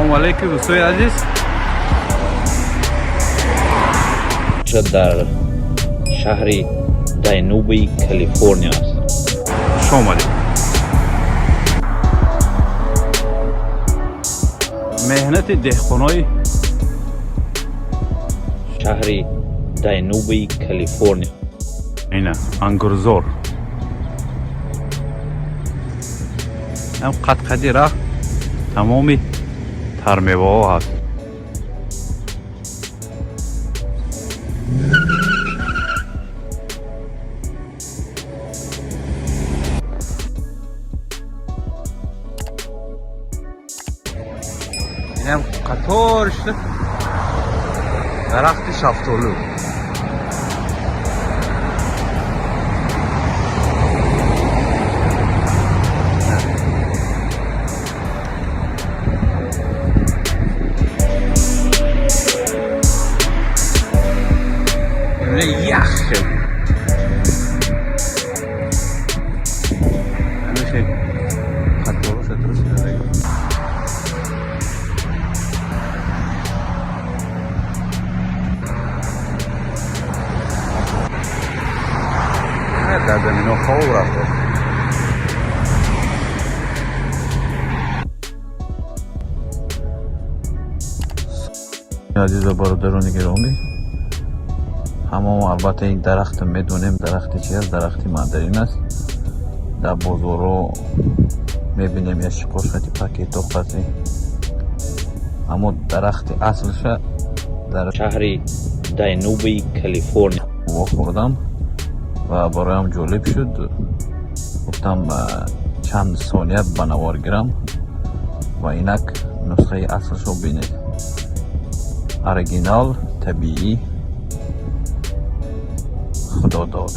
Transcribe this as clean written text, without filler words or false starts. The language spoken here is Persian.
Assalomu alaykum do'stlar aziz. در شهر جنوبی کالیفرنیا است. خوش اومدید. مهنت دهقانای شهر جنوبی کالیفرنیا. اینا انگورزور. هم قد را تمامی ترمه‌ها هست. اینم قطار işte درخت شفتالو. یخ شد. همیشه قطارش درست کرده. در زمین ها خواب رفته. عزیز و برادران گرامی، همه البته این درخت میدونیم درخت چی است. درخت ماندارین است. در بازارها میبینیم یا شکوشتی پاکت توقعی، اما درخت اصلش در شهر جنوبی کالیفرنیا خوردم و برایم جالب شد. گفتم چند ثانیه بنوار گیرم و اینک نسخه اصلش رو بینید. اورگینال طبیعی خدا داد.